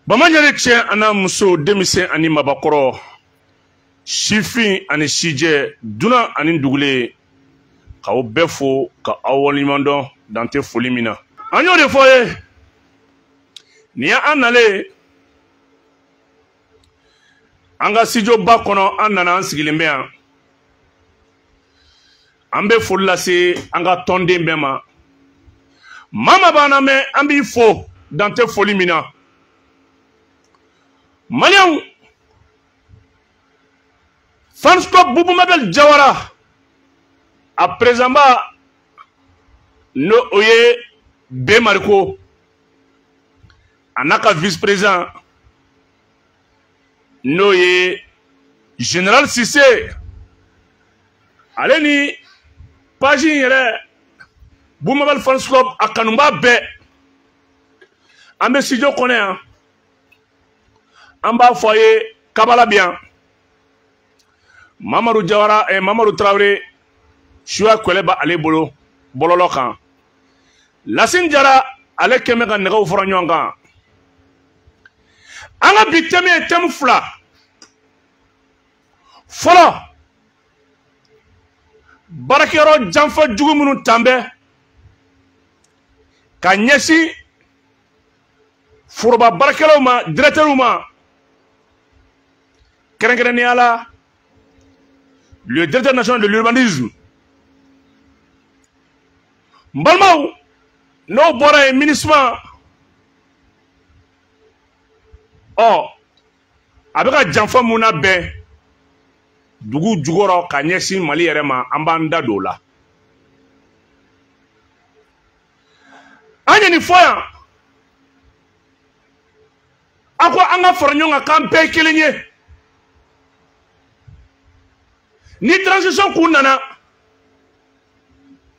Bamanjare cɛ ana muso denmisɛn ani mabakɔrɔ sifin ani sijɛ duna ani dugule k'aw bɛɛ fo ka aw waleɲuman dɔn dan tɛ foli min na an y'o de fɔ ye nin y'an nalen an ka studio-ba kɔnɔ an nana an sigilen bɛ yan an bɛ foli lase an ka tɔnden bɛɛ ma maa b'an lamɛn an b'i fo dan tɛ foli min na Maliens, Fansco Boubou Mabel Diawara, à présent, nous oye B. Marco, Anaka vice-président, nous oye Général Sissé, allez ni pagine Boubou Mabel Fansco à Kanumba B. Ambe studio connaît. Amba foyer Kabala bien Mamadou Diawara et Mamadou Traoré Choua Kweleba ale bolo bololo kan Lassine Diarra ale keme ka nɛgɛw fɔra ɲɔgɔn kan an ka bi thème ye thème fila fɔlɔ baarakɛyɔrɔ janfa jugu minnu tan bɛ ka ɲɛsin foroba baarakɛlaw ma directeurs ma Kerenkerenniala, le directeur national de l'urbanisme. Mbalmaou, no bora ministre. Oh, avec Janfa Mouna Ben, Dougou Djougoro, Kanyesi, Mali Rema, Ambanda Dola. Anya ni foya. Akwa anga fornyon a kampe kilinye. Ni transition kun nana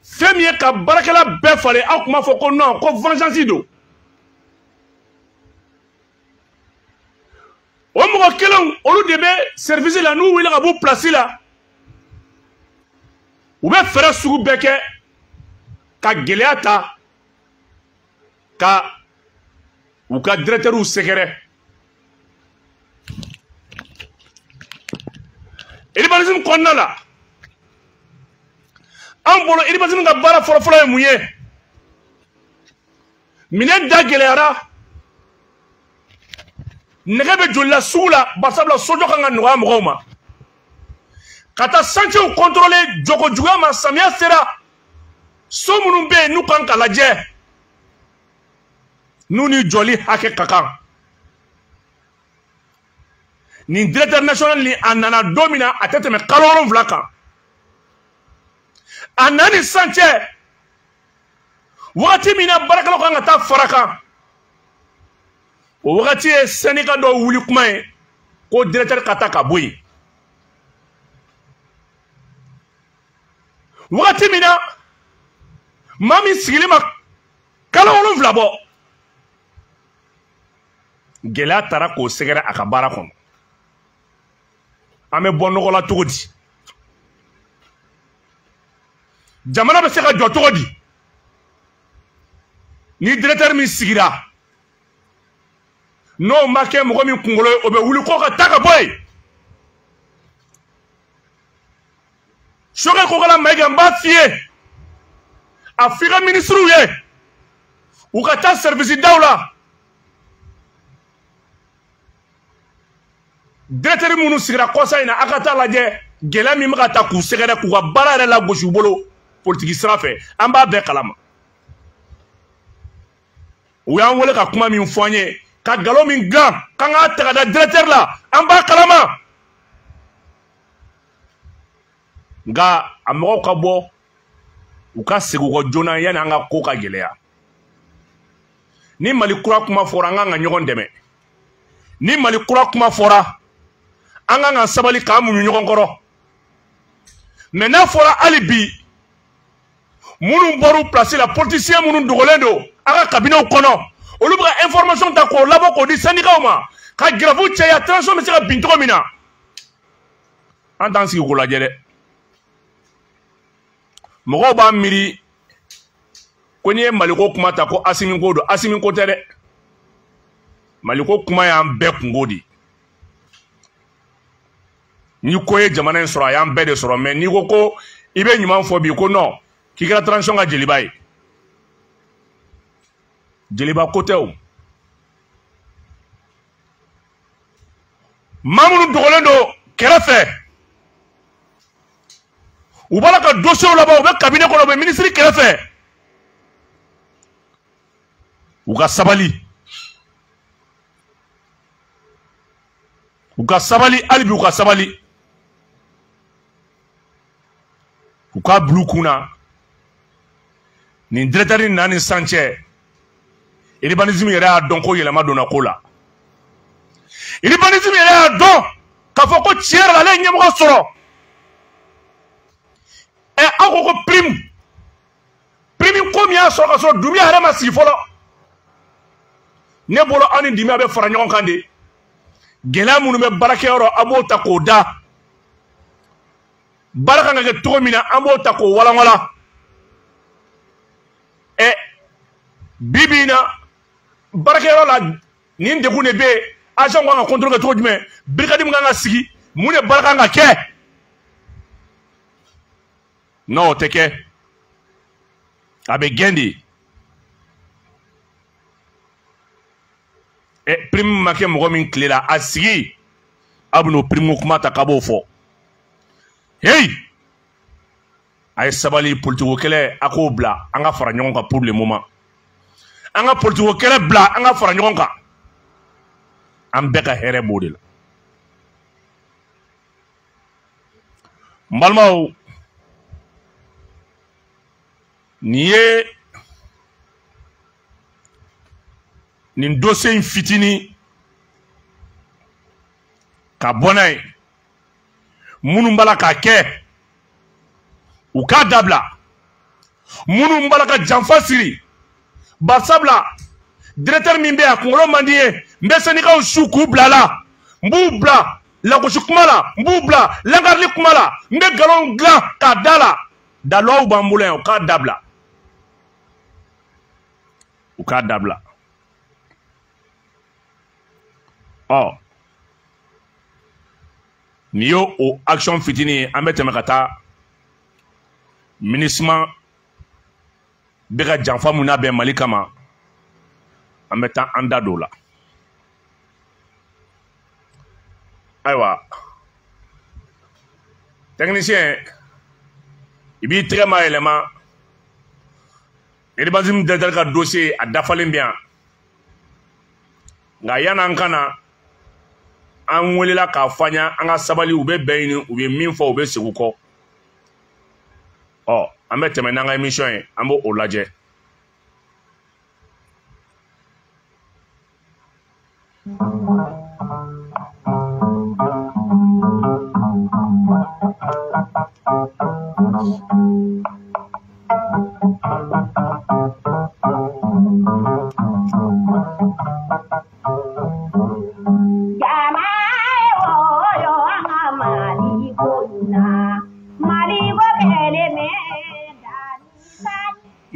fɛn min ye ka baarakɛla bɛɛ falen aw kuma fɔ ko non ko vengeance do o mɔgɔ kelenw olu de bɛ service la n'u wuli ka b'u place la u bɛ fɛɛrɛ sugu bɛɛ kɛ ka gɛlɛya ta ka u ka directeurw sɛgɛrɛ urbanisme kɔnɔna la an bolo urbanisme ka baara fɔlɔfɔlɔ ye mun ye minɛn da gɛlɛyara nɛgɛ bɛ joli la sugu la barisabula sojɔ kan ka nɔgɔya mɔgɔw ma ka taa chantiers contrôler jogo juguya ma samiya sera so minnu bɛ yen n'u kan ka lajɛ n'u ni jɔli hakɛ ka kan ni directeur national ni a nana don min na a tɛ tɛmɛ kalo 7 kan a nana ni sisan cɛ wagati min na baarakɛlaw kan ka taa fara kan o wagati ye syndicat dɔ wuli kuma ye ko directeur ka taa ka bɔ yen wagati min na maa min sigilen ma kalo 7 bɔ gɛlɛya taara k'o sɛgɛrɛ a ka baara kɔnɔ an bɛ bɔ nɔgɔ la cogo di jamana bɛ se ka jɔ cogo di ni directeur min sigira n'o ma kɛ mɔgɔ min kunkolo ye o bɛ wuli ko ka taa ka bɔ yen Sokɛ Kokala Mayiga n b'a f'i ye a f'i ka ministrew ye u ka taa service daw la directeur minnu sigira kɔsa in na a ka taa lajɛ gɛlɛya min bɛ ka taa k'u sɛgɛrɛ k'u ka baara yɛrɛ lagosi u bolo politiki sira fɛ an b'a bɛɛ kalama u y'an wele ka kuma min fɔ an ye ka nkalon min dilan k'an k'a ta ka da directeur la an b'a kalama nka a mɔgɔw ka bɔ u ka segin u kɔ joona yanni an ka ko ka gɛlɛya ni Mali kura kuma fɔra an kan ka ɲɔgɔn dɛmɛ ni Mali kura kuma fɔra an kan ka sabali k'an muɲu ɲɔgɔn kɔrɔ mais n'a fɔra hali bi minnu bɔr'u place la politicien minnu dogolen don an ka cabinet kɔnɔ olu bɛ ka information ta k'o labɔ k'o di syndicat ma ka grève caya transition bɛ se ka bin cogo min na an t'an sigi k'o lajɛ dɛ mɔgɔw b'a miiri ko n'i ye Maliko kuma ta ko Asimi ko don Asimi ko tɛ dɛ Maliko kuma y'an bɛɛ kungo di. Ni ko ye jamana in sɔrɔ a y'an bɛɛ de sɔrɔ mais n'i ko i bɛ ɲuman fɔ bi ko non k'i kɛra transition ka jeliba ye. Jeliba ko tɛ o. Maa minnu dogolen don kɛrɛfɛ u b'a la ka dossier labɔ u bɛ cabinet kɔnɔ u bɛ ministre kɛrɛfɛ u ka sabali. U ka sabali hali bi u ka sabali. U ka bila u kunna nin directeur ni naani san cɛ urbanisme yɛrɛ y'a dɔn ko yɛlɛma donna ko la. Urbanisme yɛrɛ y'a dɔn k'a fɔ ko tiɲɛ yɛrɛ la ale ye ɲɛmɔgɔ sɔrɔ. Aw ko ko prime ko min y'a sɔrɔ ka sɔrɔ Dunbiya yɛrɛ ma sigi fɔlɔ. Ne bolo aw ni Dunbiya bɛ fara ɲɔgɔn kan de. Gɛlɛya minnu bɛ baarakɛyɔrɔ a b'o ta k'o da. Baara kan ka kɛ cogo min na an b'o ta k'o walanwalan. Bi bi in na baarakɛyɔrɔ la nin degun de bɛ yen. Agent kan ka contrôle kɛ cogo jumɛn? Brigade min kan ka sigi mun de baara kan ka kɛ? Non o tɛ kɛ. A bɛ gɛn de. Prime ma kɛ mɔgɔ min tile la a sigi a bɛ n'o prime kuma ta k'a b'o fɔ. Hey! A ye sabali politiko kɛlɛ a k'o bila an ka fara ɲɔgɔn kan pour le moment. An ka politiko kɛlɛ bila an ka fara ɲɔgɔn kan. An bɛɛ ka hɛrɛ b'o de la. N balimaw nin ye nin dossier in fitinin ka bɔ n'a ye minnu b'a la k'a kɛ u k'a dabila minnu b'a la ka janfa siri barisabula directeur min bɛ yan kunkolo man di ye n bɛ syndicat su k'u bila la n b'u bila lagosi kuma la n b'u bila lankarili kuma la n bɛ nkalon dilan k'a da la dalowaw b'an bolo yan u k'a dabila u k'a dabila. Nin y'o o action fitinin ye an bɛ tɛmɛ ka taa MINUSMA bɛ ka janfa mun labɛn Mali kama an bɛ taa an da don o la. Ayiwa technicien i b'i tɛgɛ ma yɛlɛma urbanisme directeur ka dossier a dafalen bɛ yan nka yan'an ka na an welela k'a fɔ an ɲa an ka sabali u bɛ bɛn ɲini u bɛ min fɔ u bɛ segin u kɔ. An bɛ tɛmɛ n'an ka émission ye an b'o lajɛ.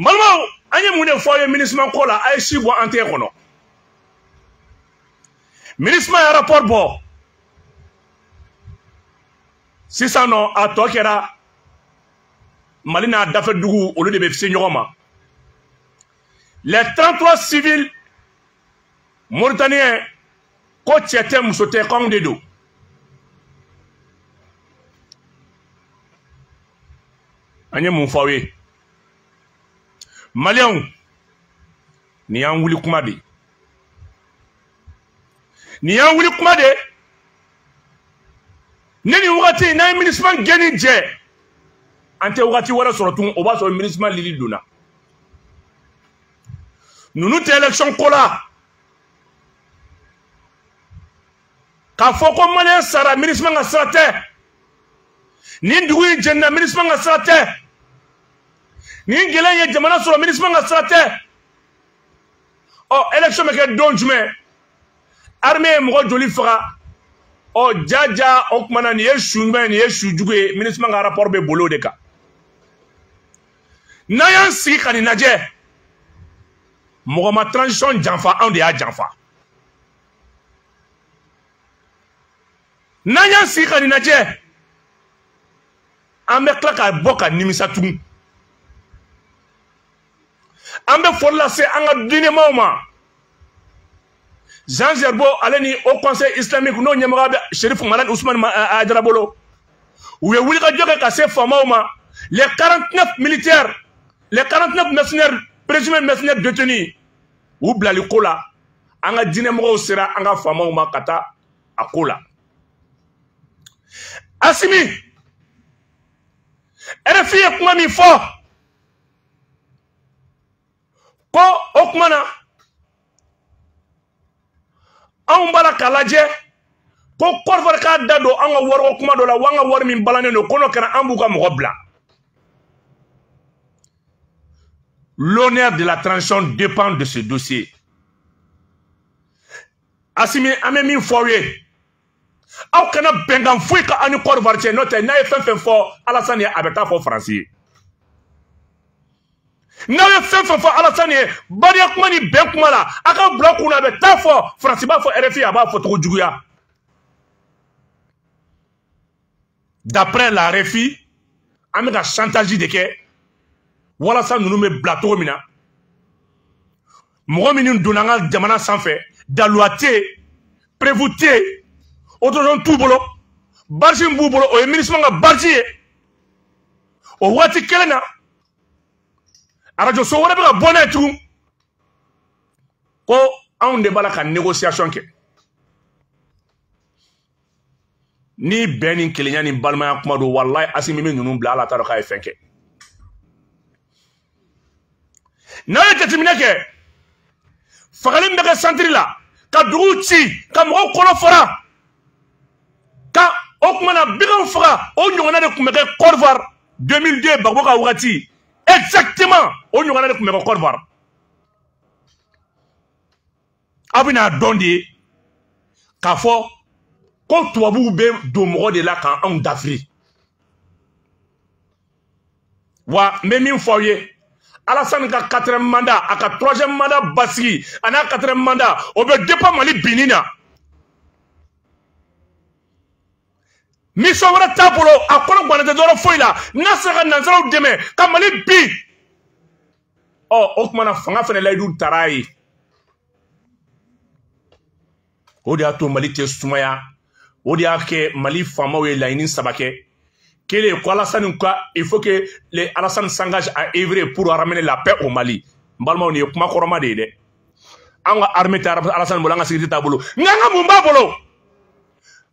Balimaw an ye mun de fɔ aw ye MINUSMA ko la a ye si bɔ an tɛgɛ kɔnɔ. MINUSMA ye rapport bɔ sisan nɔ a tɔ kɛra Mali n'a dafɛ dugu olu de bɛ se ɲɔgɔn ma. Les 33 civils mauritaniens ko cɛ tɛ muso tɛ k'anw de don. An ye mun fɔ aw ye Maliens nin y'an wuli kuma de. Nin y'an wuli kuma de. Ne ni wagati n'an ye MINUSMA gɛnni jɛ an tɛ wagati wɛrɛ sɔrɔ tun o b'a sɔrɔ MINUSMA lili donna. Ninnu tɛ élection ko la k'a fɔ ko Malien sara MINUSMA ka sira tɛ. Nin dugu in jɛnna MINUSMA ka sira tɛ. Nin gɛlɛya ye jamana sɔrɔ MINUSMA ka sira tɛ. Élection bɛ kɛ don jumɛn armée ye mɔgɔ joli faga jaja o tuma na nin ye su jumɛn nin ye su jugu ye MINUSMA ka rapport bɛ boli o de kan. N'an y'an sigi ka nin lajɛ mɔgɔ ma transition janfa anw de y'a janfa. N'an si ka nin lajɛ an bɛ tila ka bɔ ka nimisa tugun an bɛ foli lase an ka diinɛmaw ma Jean Zerbo ale ni Haut Conseil islamique n'o ɲɛmɔgɔ bɛ Cherif Malade Ousmane Aidara bolo u ye wulikajɔ kɛ ka se faamaw ma les 49 militaires les 49 mercenaires présumés mercenaires détenus u bilali ko la an ka diinɛmɔgɔw sera an ka faamaw ma ka taa a ko la Assimi RFI ye kuma min fɔ ko o kuma na anw b'a la k'a lajɛ ko Côte d'Ivoire k'a da don an ka wariko kuma dɔ la wa an ka wari min balannen don ko n'o kɛra an b'u ka mɔgɔ bila. L'honneur de la transition dépend de ce dossier. Assimi an bɛ min fɔ aw ye aw kana bɛnkan foyi ka an ni Côte d'Ivoire cɛ n'o tɛ n'a ye fɛn fɛn fɔ Alassane ye a bɛ taa fɔ Faransi ye. N'aw ye fɛn fɛn fɔ Alassane ye bariya kuma ni bɛn kuma la a ka bila kun na a bɛ taa fɔ Faransi b'a fɔ RFI a b'a fɔ cogo juguya. D'après la RFI an bɛ ka chantage de kɛ walasa ninnu bɛ bila cogo min na mɔgɔ minnu donna an ka jamana sanfɛ daluwa tɛ yen prévu tɛ yen autorisation t'u bolo barge b'u bolo o ye MINUSMA ka barge ye o waati kelen na radio so wɛrɛ bɛ ka bɔ n'a ye tugun ko anw de b'a la ka négociation kɛ ni bɛn ni kelenya ni balimaya kuma don wallahi Assimi bɛ ninnu bila ala t'a dɔn k'a ye fɛn kɛ n'a ye jateminɛ kɛ fagali min bɛ kɛ centre la ka duguw ci ka mɔgɔw kɔnɔ fara ka o kuma na bigaw faga o ɲɔgɔnna de tun bɛ kɛ Côte d'Ivoire 2002 Gbagbo ka wagati exactement o ɲɔgɔnna de tun bɛ kɛ Côte d'Ivoire aw bɛna dɔn de ye k'a fɔ ko tubabuw bɛ don mɔgɔ de la k'anw dafiri wa n bɛ min fɔ aw ye Alassane ka 4e mandat a ka 3e mandat basigi a n'a 4e mandat o bɛ dépend Mali binni na mission wɛrɛ t'a bolo a kɔnɔ guwanen tɛ dɔrɔn foyi la n'a sera ka nansaraw dɛmɛ ka Mali bin o tuma na fanga fana layidu taara a ye o de y'a to Mali tɛ sumaya o de y'a kɛ Mali faamaw ye laɲini 3 kɛ kelen ko Alassane ka il faut que Alassane s'engage à œuvrer pour ramener la paix au Mali n balimaw nin ye kuma kɔrɔma de ye dɛ an ka armée tɛ Alassane bolo an ka sécurité t'a bolo nka an ka mun b'a bolo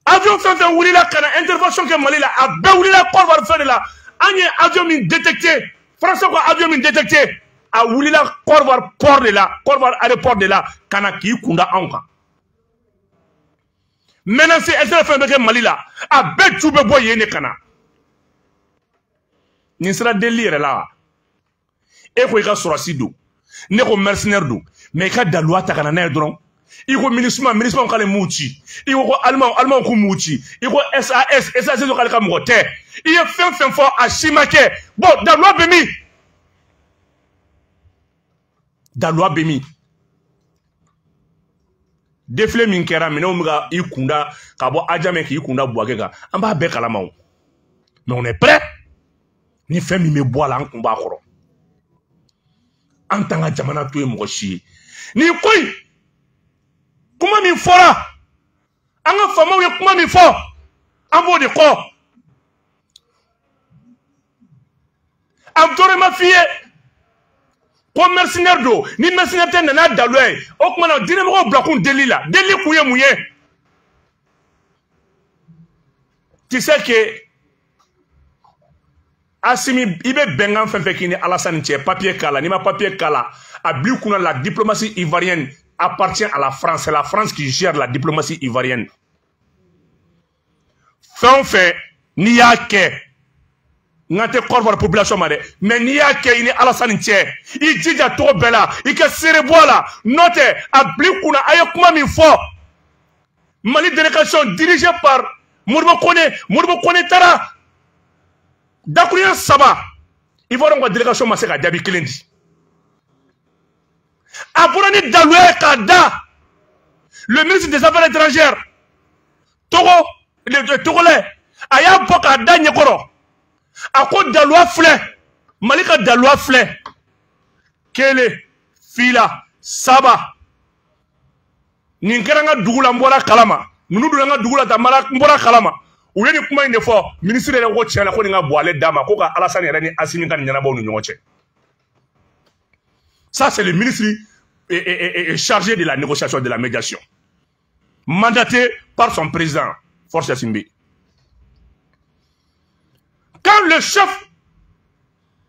avion fɛn fɛn wulila ka na intervention kɛ Mali la a bɛɛ wulila Côte d'Ivoire fɛ de la an ye avion min détecté français ko avion min détecté a wulila Côte d'Ivoire port de la Côte d'Ivoire aéroport de la ka na k'i kunda anw kan maintenant c'est fɛn fɛn bɛ kɛ Mali la a bɛɛ ju bɛ bɔ yen de ka na nin sera deli yɛrɛ la e ko i ka sɔrɔsi don ne ko mercenaire don mais i ka daluwa ta ka na n'a ye dɔrɔn i ko MINUSMA k'ale m'u ci i ko alimanw k'u m'u ci i ko SAS ko k'ale ka mɔgɔ tɛ i ye fɛn fɛn fɔ a si ma kɛ bon daluwa bɛ min daluwa bɛ min défilé min kɛra minɛnw bɛ ka i kunda ka bɔ Adjamé k'i kunda Bouaké kan an b'a bɛɛ kalama o mais on est prêt ni fɛn min bɛ bɔ a la an kun b'a kɔrɔ an t'an ka jamana to ye mɔgɔ si ye nin ko in kuma min fɔra an ka faamaw ye kuma min fɔ an b'o de kɔ a dɔrɔn ma f'i ye ko mercenaire don ni mercenaire tɛ nana daluya ye o tuma na diinɛmɔgɔw bila kun deli la deli kun ye mun ye tu sais que Assimi i bɛ bɛnkan fɛn fɛn k'i ni Alassane cɛ papier k'a la n'i ma papier k'a la a bila i kunna la diplomatie ivoirienne appartient à la France c'est la France qui gère la diplomatie ivoirienne fɛn o fɛn n'i y'a kɛ n ka tɛ Côte d'Ivoire population ma dɛ mais n'i y'a kɛ i ni Alassane cɛ i jija cogo bɛɛ la i ka seere bɔ a la n'o tɛ a bila i kunna a ye kuma min fɔ Mali délégation dirigée par Modibo Koné taara dakuruɲɛ 3 Ivoiriens ka délégation ma se ka jaabi kelen di a bɔra ni daluya ye k'a da le ministre des affaires étrangères Togo le Togolais a y'a bɔ k'a da ɲɛkɔrɔ a ko daluwa filɛ Mali ka daluwa filɛ kelen fila saba nin kɛra n ka dugu la n bɔra kalama ninnu donna n ka dugu la tan n bɔra kalama u ye nin kuma in de fɔ ministre yɛrɛ ko tiɲɛ na ko nin ka bɔ ale d'a ma ko ka Alassane yɛrɛ ni Assimi ka nin ɲɛnabɔ ni ɲɔgɔn cɛ. Ça c'est le ministre chargé de la négociation, de la médiation, mandaté par son président Force Simbi. Quand le chef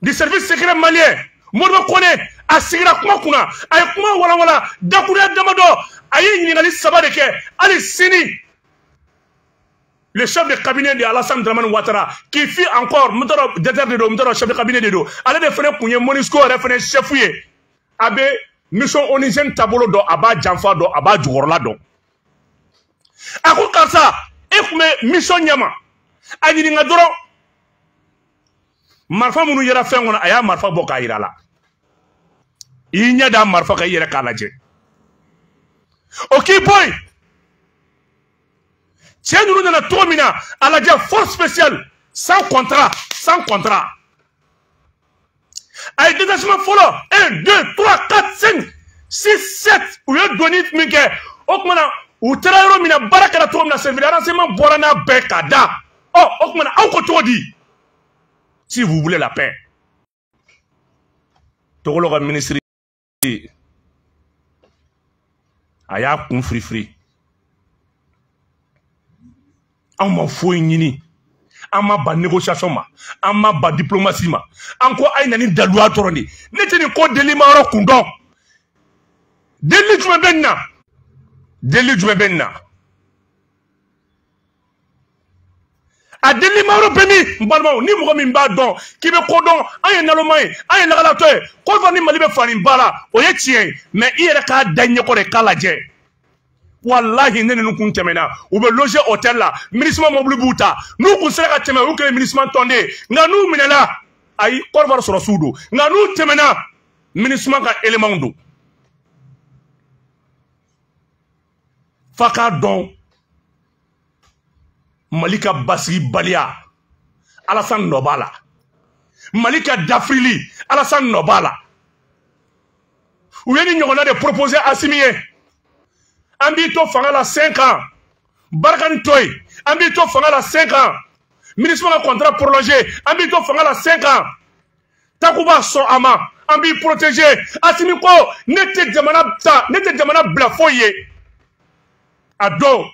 du service secret malien Modibo Koné a sigira kuma kunna a ye kuma walawala dakuruya damadɔ a ye ɲininkali saba de kɛ hali sini le chef de cabinet de Alassane Dramane Ouattara qui fit encore chef de cabinet de do ale de fana kun ye MONUSCO yɛrɛ fana chef ye a bɛ mission onusienne taabolo dɔn a b'a janfa dɔn a b'a jukɔrɔla dɔn a ko karisa e tun bɛ mission ɲɛma a ɲininka dɔrɔn marifa minnu yɛrɛ fɛn kɔnɔ a y'a marifa bɔ k'a yira la i ɲɛ da marifa kan i yɛrɛ k'a lajɛ o k'i bɔ yen cɛ ninnu nana cogo min na a lajɛ force spéciale sans contrat a ye détachement fɔlɔ 1 2 3 4 5 6 7 u ye doni min kɛ o tuma na u taara yɔrɔ min na baara kɛra cogo min na service renseignement bɔra n'a bɛɛ k'a da o tuma na aw ko cogo di si vous voulez la paix. Togolo ka ministre a y'a kun firifiri an ma foyi ɲini an ma ba négociation ma an ma ba diplomatie ma an ko a ye na ni daluya dɔrɔn de ne tɛ nin ko deli ma yɔrɔ kun dɔn deli jumɛn bɛ nin na a deli ma yɔrɔ bɛ min n balimaw ni mɔgɔ min b'a dɔn k'i bɛ ko dɔn an ye naloma ye an ye lagalatɔ ye Côte d'Ivoire ni Mali bɛ fani ba la o ye tiɲɛ ye mais i yɛrɛ k'a da ɲɛkɔrɔ de k'a lajɛ wallahi ne ninnu kun tɛmɛna u bɛ loger hôtel la MINUSMA mobili b'u ta n'u kun sera ka tɛmɛ u kɛlen MINUSMA tɔnden nka n'u minɛla ayi Côte d'Ivoire sɔrɔsiw don nka n'u tɛmɛna MINUSMA ka éléments don f'a k'a dɔn Mali ka basigi baliya Alassane nɔ b'a la Mali ka dafirili Alassane nɔ b'a la u ye ni ɲɔgɔnna de proposer Assimi ye an b'i to fanga la 5 ans Barkhane to yen an b'i to fanga la 5 ans MINUSMA ka contrat prolongé an b'i to fanga la 5 ans Takuba sɔn a ma an b'i protéger Assimi ko ne tɛ jamana bila foyi ye a don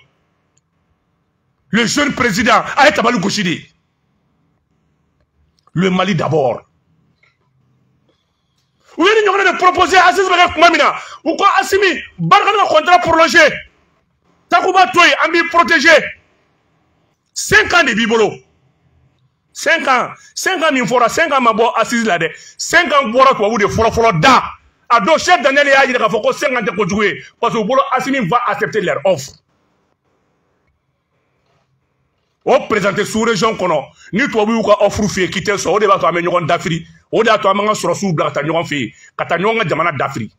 le jeune président a été tabali gosi de le Mali d'abord u ye ni ɲɔgɔnna de proposer Assimi bɛ kɛ kuma min na u ko Assimi Barkhane ka contrat prolongé Takuba to yen an b'i protéger 5 ans de b'i bolo 5 ans min fɔra 5 ans ma bɔ assise la dɛ 5 ans bɔra tubabu de fɔlɔ da a don chef Daniel y'a jira k'a fɔ ko 5 ans tɛ kojugu ye parce que u bolo Assimi va accepter leur offre o présenté sous région kɔnɔ ni tubabu y'u ka offre f'i ye k'i tɛ sɔn o de b'a to an bɛ ɲɔgɔn dafiri o de y'a to an b'an ka sɔrɔsiw bila ka taa ɲɔgɔn fɛ yen ka taa ɲɔgɔn ka jamana dafiri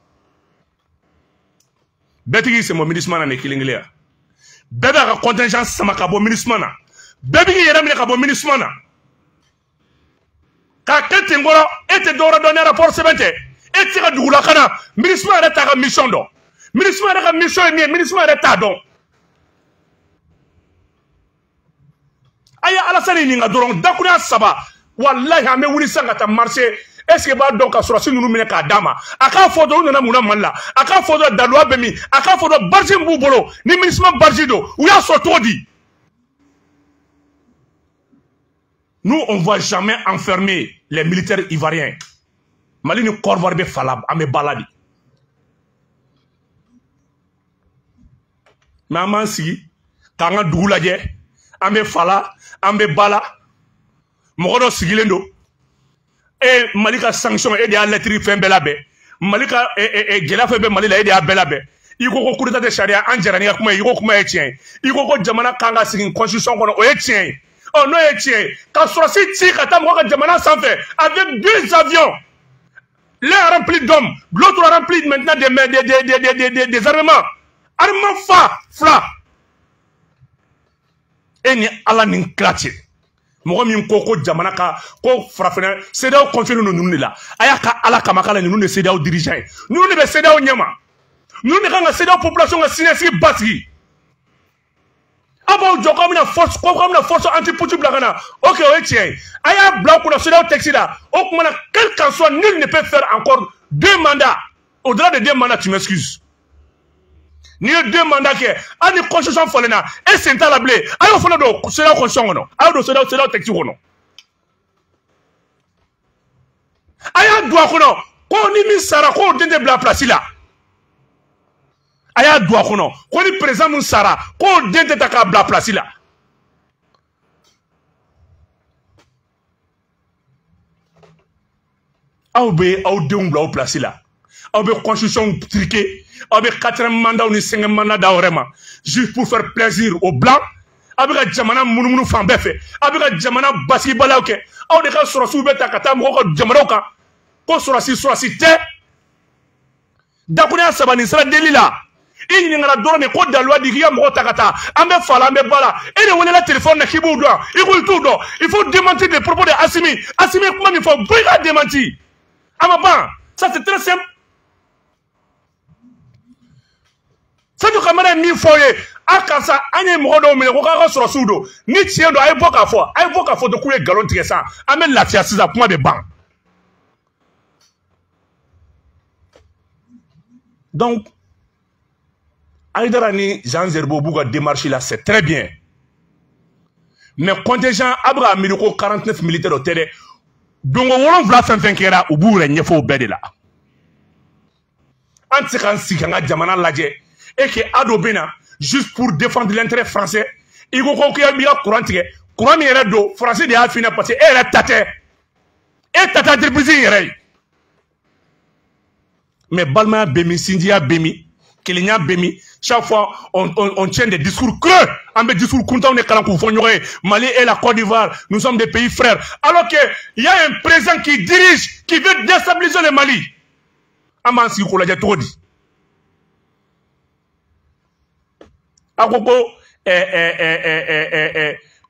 bɛɛ tigi sen bɔ MINUSMA na nin kelen kelen ya bɛɛ b'a ka contingent sama ka bɔ MINUSMA na bɛɛ b'i yɛrɛ minɛ ka bɔ MINUSMA na k'a kɛ ten kɔrɔ e tɛ dɔwɛrɛ dɔn ni rapport sɛbɛn tɛ e tɛ se ka dugulakana MINUSMA yɛrɛ t'a ka mission dɔn MINUSMA yɛrɛ ka mission ye min ye MINUSMA yɛrɛ t'a dɔn a ye Alassane ɲininka dɔrɔn dakuruya 3 wallahi an bɛ wuli sisan ka taa marché est ce que b'a dɔn ka sɔrɔsi ninnu minɛ k'a d'a ma a k'a fɔ dɔrɔn u nana mun na Mali la a k'a fɔ dɔrɔn daluya bɛ min a k'a fɔ dɔrɔn barge min b'u bolo ni MINUSMA barge don u y'a sɔrɔ cogo di nous on va jamais enfermer les militaires ivoiriens Mali ni Côte d'Ivoire bɛ fa la an bɛ ba la de mais an b'an sigi k'an ka dugu lajɛ an bɛ fa la an bɛ ba la mɔgɔ dɔ sigilen don e Mali ka sanction e de y'a lettre fɛn bɛɛ labɛn Mali ka gɛlɛya fɛn bɛɛ Mali la e de y'a bɛɛ labɛn i ko ko coup d'état tɛ sariya an jɛra n'i ka kuma ye i ko kuma ye tiɲɛ ye i ko ko jamana kan ka sigi constitution kɔnɔ o ye tiɲɛ ye n'o ye tiɲɛ ye ka sɔrɔsi ci ka taa mɔgɔ ka jamana sanfɛ avec 2 avions l'un rempli d'hommes l'autre rempli maintenant des armements armement fila e ni ala ni krache mɔgɔ min ko jamana ka ko farafina CEDEAO confine no nunu la aya ka ala kamakala ni nunu de CEDEAO dirigeant nunu de be CEDEAO nyama nunu de kan ka CEDEAO population ka sinesi basigi abo joko mina force ko mina force anti-Putin blagana OK o tien aya blanc ko CEDEAO texte là o kuma na quel qu'en soit nul ne peut faire encore 2 mandats au-delà de 2 mandats tu m'excuses ni 2 mandats que ani constitution folena et c'est la blé ayo fona do CEDEAO constitution no ayo do CEDEAO texte no aya do kono ko ni mi sara ko dende bla place là aya do kono ko ni président mun sara ko dende ta ka bla place là aw be aw deum bla place là aw be constitution triquée avec 4 mandats ou 5 mandats d'Aurema, juste pour faire plaisir aux blancs, avec un jamana mounou fambefe, avec un jamana basi balauke, ou des cas sur la soubeta kata moko jamaroka, ko sur la te, d'après sabani sera delila. Il n'y a pas de code de loi di kia moko takata, ambe fala ambe bala, et ne wone la téléphone na kibu doa, il faut démentir les propos de Assimi. Assimi comment il faut brigade démentir. Amaban, ça c'est très simple. C'est du camarade mi foye akasa anye mkodo mele ko ka soro sudo ni tie do ay boka fo de couler galon tige ça amen la tia sisa kuma be ban donc Aïdara ni Jean Zerbo Bouga démarche là c'est très bien mais contingent abra miliko 49 militaires au télé donc on vla fen kera u bu re nyefo bede la anti kan sikanga jamana laje et que Adobena, juste pour défendre l'intérêt français, il faut qu'on ait un courant tigé. Courant mire do français de a fini parce que elle est tâté. Et tâté de plus mais Balma Bemi, Sindia Bemi, Kilinia Bemi, chaque fois on tient des discours creux. On met des discours contents, on est calankou, Mali et la Côte d'Ivoire, nous sommes des pays frères. Alors qu'il y a un président qui dirige, qui veut déstabiliser le Mali. Amansi Kouladia Todi. Akoko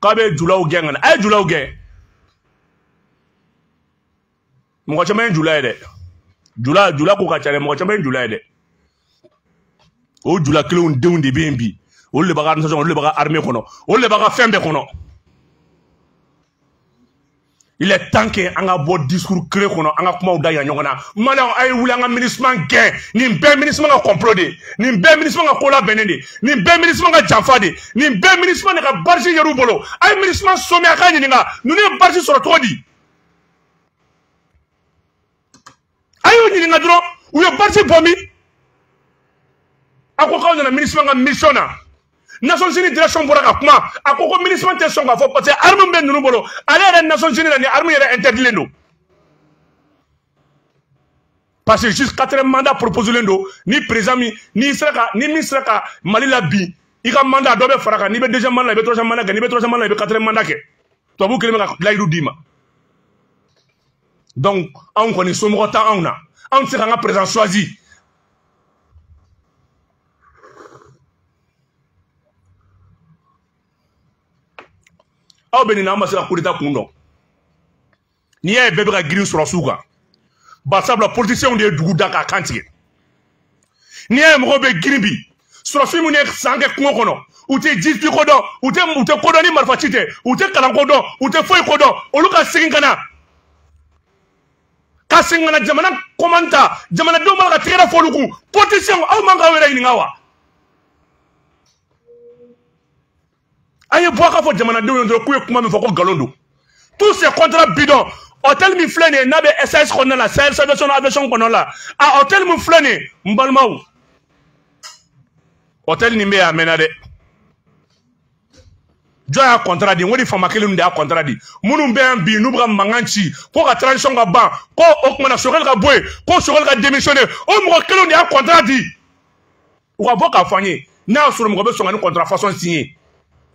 kabe jula ou gen ay jula ou gen mo chama jula ede jula ko ka chale mo chama jula ede o jula kilo de bembi o le baga nation o le baga armée kono o le baga fembe kono il est temps que anga bo discours creux kono anga kuma o da ya nyongona mala ay wula anga ministre gen ni be ministre nga complodé ni be ministre nga kola benende ni be ministre nga janfade ni be ministre nga barji yeru bolo ay ministre somme akani nga nous ne barji sur todi ayo ni nga dro ou yo barji bomi akoko na ministre nga missiona Nations Unies direction boraka kuma akoko ministre te songa fo parce que arme ben nous bolo aller Nations Unies ni arme yere interdit lendo parce que juste 4 mandats proposé lendo ni président ni sraka ni ministre ka Mali la bi i ka mandat do be faraka ni be deuxième mandat be troisième mandat ni be troisième mandat be quatrième mandat ke to bu kelema ka lairu dima donc on connaît son temps on a on sera un président choisi. Aw beni na masala coup d'état kundo ni ya bebe ka girin sur suka ba sabla politicien de dugu daka kantige ni ya mo be girin bi sur fimu ne sange kungo kono ute jispi kodo ute kodo ni marfachite ute kalan kodo ute foy kodo oluka singana kasingana jamana komanta jamana do mala ka tigera foluku politicien aw manga wera ni ngawa aye boaka fo jamana de yondro kuye kuma mi foko galondo tous ces contrats bidons hôtel mi flene na be SS kono la Sahel Salvation Aviation kono la a hôtel mi flene mbalmaw hôtel ni me amena de joya contrat di ngodi fama kele nda contrat di munu be ambi nubra manganchi ko ka transition ga ban ko okuma na sokol ga boy ko sokol ga démissionner o mo kele nda contrat di ou avoka fanye na sur mo be songa ni contrat façon signé.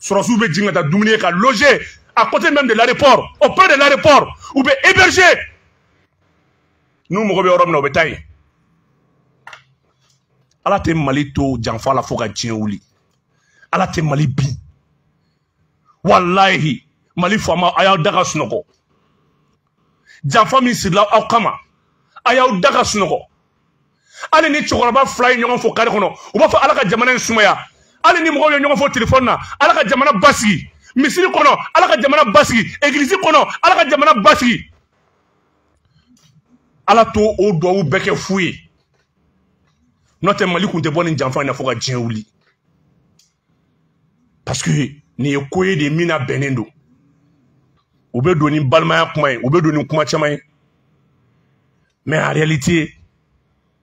Sorosou be djingata doumine ka loger à côté même de l'aéroport, auprès de l'aéroport, ou bien héberger. Nous, nous sommes en bétail. Ala te mali to janfa la foka djien ouli. Ala te mali bi. wallahi Mali fama ayaw daga sunoko janfa min sirla aw kama ayaw daga sunoko ale ni chokoroba fly ñogon fo kare kono u ba fa ala ka jamana sumaya ale ni mo ñogon fo téléphone na ala ka jamana basigi misiri kono ala ka jamana basigi église kono ala ka jamana basigi ala to o do beke fuye note Mali kun te boni janfa na fo ka jien wuli parce que ni ye koye de mina benendo ou be doni balmaya kuma ou be doni kuma chama mais en réalité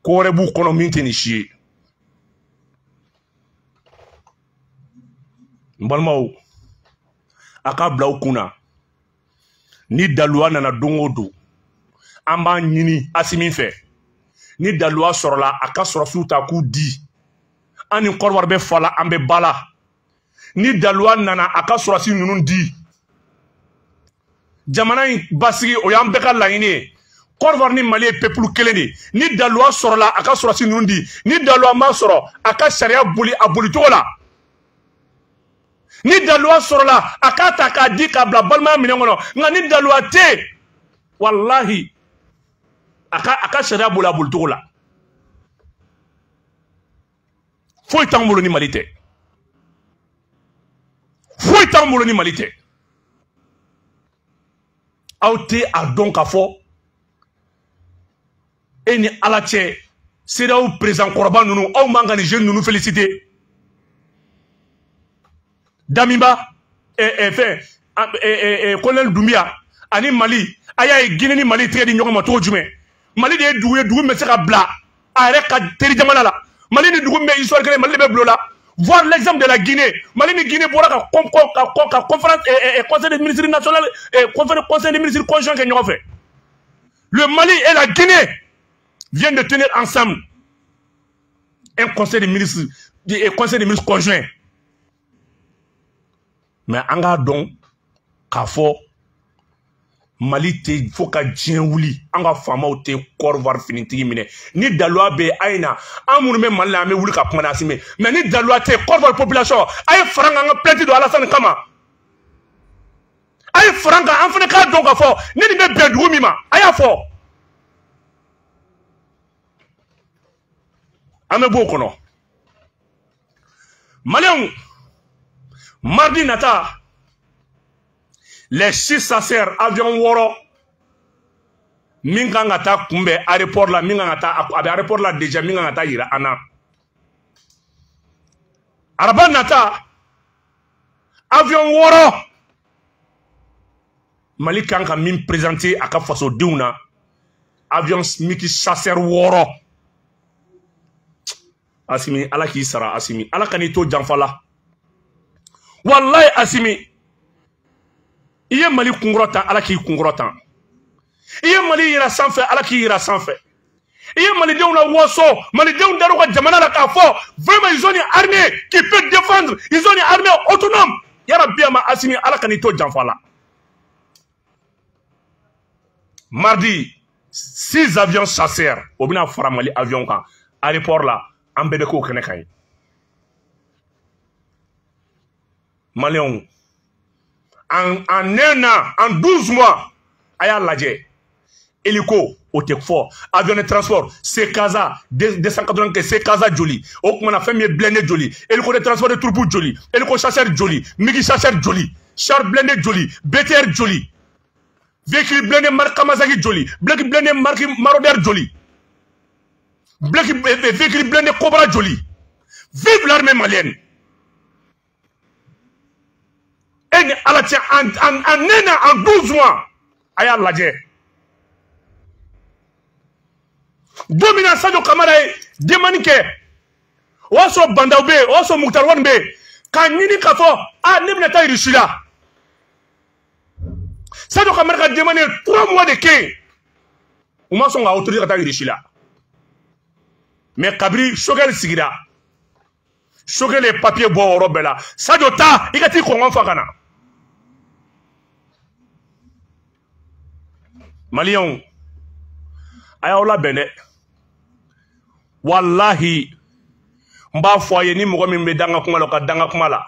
ko re bu kono min teni chi mbalmaw aka blaw kuna ni dalwa nana dongodo amba nyini asimi fe ni dalwa sorola aka soro suta ku di ani korwar be fala ambe bala ni dalwa nana aka soro si nunun di jamana basigi o yan beka laini korwar ni Mali peuple keleni ni dalwa sorola aka soro si nunun di ni dalwa ma soro aka sharia boli aboli tola ni dalwa sorola aka ta ka di ka bla balma minengono ngani dalwa te wallahi aka sharia boli aboli tola foi tambolo ni Mali te foi tambolo ni Mali te aute a donc a fo eni alache sera ou président Koroba nunu au mangani jeune nunu féliciter Damimba colonel Doumbia ani Mali aya Guinée ni Mali très di ñoko ma to jume Mali de dugu me sera bla are ka teri jamana la Mali ni dugu me histoire que Mali be blola voir l'exemple de la Guinée Mali ni Guinée bora ka conférence conseil des ministres national conseil des ministres conjoint que ñoko fait le Mali et la Guinée viennent de tenir ensemble un conseil des ministres conjoint mais anga donc k'a fɔ Mali te fo ka diɲɛ wuli an ka faamaw te Côte-d'Ivoire finitigi minɛ ni dalwa be aina an minnu bɛ Mali la an bɛ wuli ka kuma na mais ni dalwa te Côte-d'Ivoire population a ye fara an ka plainte do Alassane kama a ye fara an kan an fana k'a dɔn k'a fɔ ne nin bɛ bɛn dugu min ma a y'a fɔ an bɛ b'o kɔnɔ Maliens mardi nata les 6 chasseurs avion woro min kan ka taa kunbɛ aéroport la min kan ka taa a bɛ aéroport la déjà min kan ka taa yira an na araba nata avion woro Mali kan ka min présenter a ka fasodenw na avion miki chasseur woro Asimi ala k'i sara Asimi ala kan'i to janfa la wallahi Asimi i ye Mali kunkɔrɔtan ala k'i kunkɔrɔtan i ye Mali yira sanfɛ ala k'i yira sanfɛ i ye malidenw la waso malidenw dar'u ka jamana la k'a fɔ vraiment ils ont une armée qui peut défendre ils ont une armée autonome yarabi ama Asimi ala kan'i to janfa la mardi 6 avions chasseurs o bɛna fara Mali avion kan aéroport la an bɛɛ bɛ k'o kɛnɛ kan ye Maliens en un an, en 12 mois, aya lajɛ hélico o tɛ fɔ avion de transport Sekaza 295 Sekaza joli o kuma na fɛn min ye blindé joli hélico de transport de troupe joli hélico chasseur joli migi chasseur joli char blindé joli BTR joli véhicule blindé marque Kawasaki joli véhicule blindé marque Marauder joli véhicule blindé Cobra joli vive l'armée malienne. En en 12 mois, aya lajɛ domina Sadio Kamara ye demande kɛ o y'a sɔrɔ Bandaw bɛ yen o y'a sɔrɔ Mukutari Wade bɛ yen k'a ɲini k'a fɔ ne bɛna taa Russie la Sadio Kamara ka demande ye 3 mois de kɛ u ma sɔn k'a autoriser ka taa Russie la mais kabiri Choguel sigira Choguel ye papier bɔ o yɔrɔ bɛɛ la Sadio taa i ka t'i kɔngɔ fa ka na. Maliens a y'aw labɛn dɛ wallahi n b'a fɔ a ye ni mɔgɔ min bɛ danga kuma la o ka danga kuma la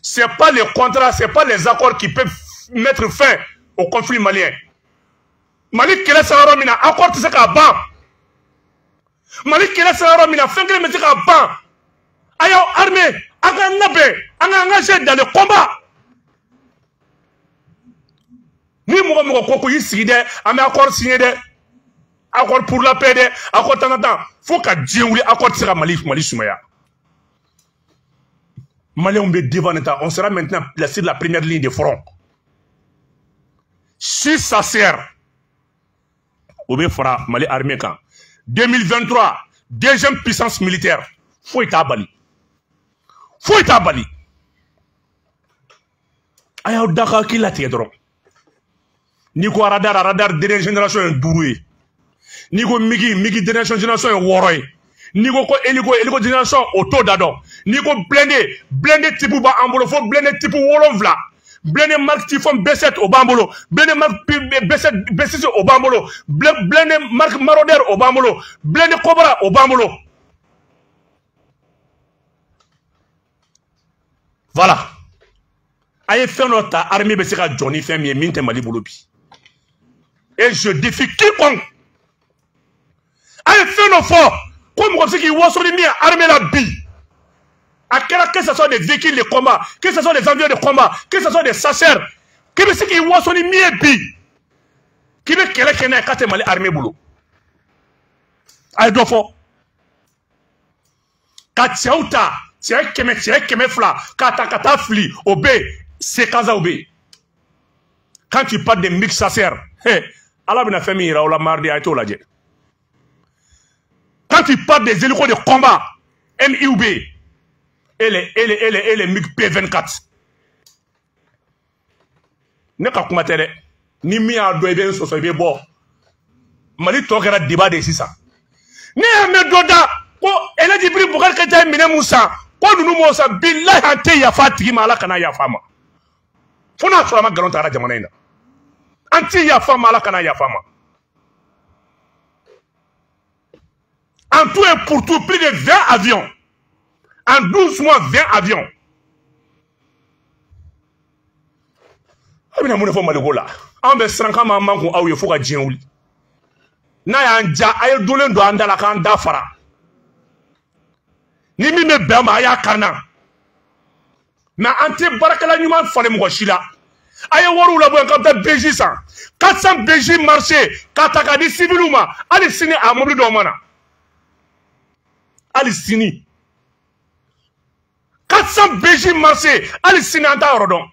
Ce n'est pas les contrats, ce n'est pas les accords qui peuvent mettre fin au conflit malien. Mali kele sahara mina accord tu sais qu'à ban. Mali kele sahara mina fin que me dit qu'à ban. Ayo armée, anga nabe, anga engagé dans le combat. Ni mo koko yi sigi de, ame accord signé de. Accord pour la paix de, accord tant. Faut qu'à djiouli accord tu sais qu'à Mali soumaya. Mali on be devant l'État, on sera maintenant placé de la première ligne de front. Si ça sert Obe fera Mali armée quand 2023 deuxième puissance militaire faut être abali aya daka ki la tiedro ni ko radar dernière génération dourou ni ko migi dernière génération woroy ni ko hélico génération auto dado ni ko blindé type ba ambolo fo blindé type wolonvla blindé marque Typhon B7 au bambolo blindé marque B6 au bambolo blindé marque Marauder au bambolo blindé Cobra au bambolo. Voilà. Aye fait notre armée besika Johnny fait mieux minte Mali bolobi. Et je défie quiconque. Aye fait nos forts comme on sait qu'il voit sur les miens armée la bille. Que ce soit des véhicules de combat, que ce soit des avions de combat, que ce soit des chasseurs, que ce qui voit son mieux bi, qui veut qu'elle ait quand Mali armée boulot. Aïe d'offre. Quand tiaouta, tiaï keme fla, kata fli, obé, c'est kaza obé. Quand tu parles de mix chasseurs, hé, Allah bin a fait mira ou la mardi a été au ladje. Quand tu parles des hélicos de combat, MIUB, et les MiG P24. Ne ka kuma tere ni mi a do e ben so so be bo Mali to kera débat de sisa ne me doda ko ele Djibril Boubacar Keïta mine Moussa ko nunu mo sa billahi ante ya fatigi mala kana ya fama fona so ma galon tara jamana ina anti ya fama ala kana ya fama en tout et pour tout plus de 20 avions. En 12 mois, 20 avions. On be sanka ma manko aw ye fo ka diɲɛ wuli n'a y'an ja a ye dolen don an da la k'an da fara ni min bɛ bɛn ma a y'a kanna mais an tɛ baarakɛla ɲuman falen mɔgɔ si la a ye wariw labɔ yen ka taa BJ san 400 BJ marché k'a ta k'a di civiliw ma hali sini a mobili dɔw ma na hali sini 400 BJ marché hali sini an t'a yɔrɔ dɔn.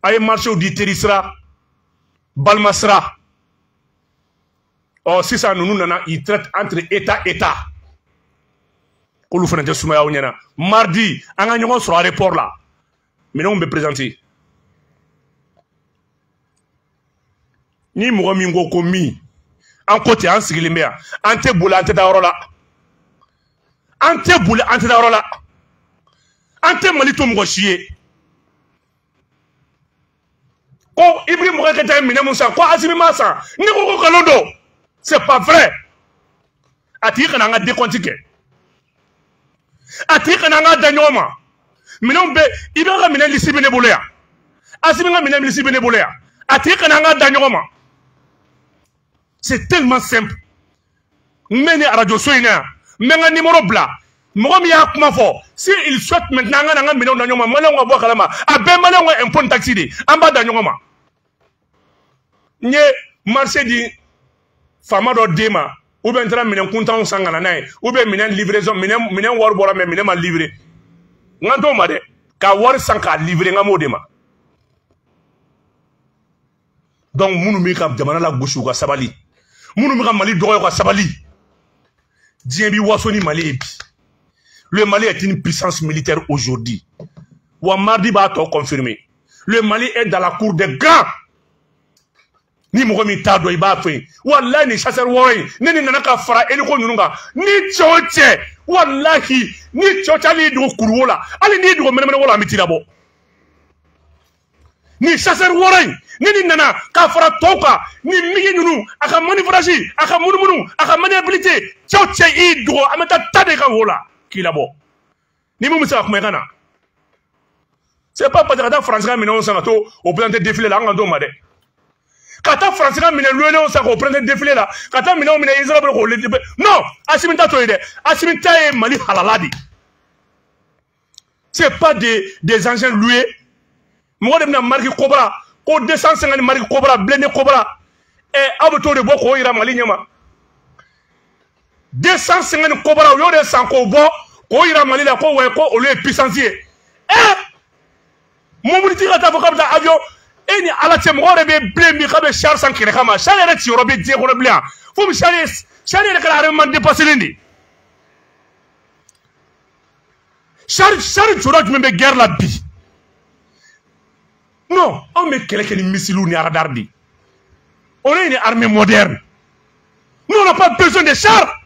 Aye marché au Diterisra, Balmasra. Oh, si ça nous nana, il traite entre État et État. Qu'on fait un soumaya ou mardi, on a un sur l'aéroport là. Mais non, on me présenter. Ni Mouamingo Komi, en côté, en Sigilimea, Ante Boula, Ante Daorola. Ante Boula, Ante Daorola. Ante Malitum Rochier. Ko Ibrahim Boubacar Keïta mine Moussa, ko Assimi Massa, ni ko Kalondo. C'est pas vrai. Ati kana nga décontiqué. Ati kana nga danyoma. Minon be Ibrahim mine lisi bene boleya. Assimi nga mine lisi bene boleya. Ati kana nga danyoma. C'est tellement simple. Mene radio soina, menga numéro bla. Mogomi ya kuma fo. Si il souhaite maintenant nga mine danyoma, malon nga bo kalama. Abe malon nga impôt taxi de. Amba danyoma. Nye marché di fama do dema ou bien tra minen kuntan sangana nay ou bien minen livraison minen war bora mais minen ma livrer nganto ma de ka war sanka livrer ngamo dema donc munu mi kam jamana la gauche ko sabali munu mi kam Mali dogo ko sabali dien bi wasoni Mali bi le Mali est une puissance militaire aujourd'hui wa mardi ba to confirmer le Mali est dans la cour des grands. Ni mogomi tado iba fe wallahi ni chasseur woy ni nana ka fara eliko nununga ni choche wallahi ni chocha ni do kuruwola ali ni do menemene wala mitira bo ni chasseur woy ni nana ka fara toka ni migi nunu aka manipulation aka munumunu aka maniabilité choche i do ameta tade ka wola kila bo ni mu misa kuma kana C'est pas parce que quand France a mené au plan de défilé là, on a demandé. Quand France a mené au plan de défilé là, quand on a mené Israël au plan de défilé. Non, Asimita Toide, Asimita et Mali Halaladi. C'est pas des engins loués. Moi, je suis marqué Cobra, 250 marqué Cobra, blindé Cobra. Et Abuto de Boko ira Mali Nyama. 250 Cobra, au lieu de 100 Kobo, ko ira Mali la ko au lieu de puissancier. Mon politique a fait avion. Et ni ala tse mo rebe blé mi kabe char san kire kama char ere ti robe die ko blia fo mi char ere kala man dépasser lindi char jura tu me guerre la bi non on me kele ni missilu ni radar di on est une armée moderne nous on n'a pas besoin de chars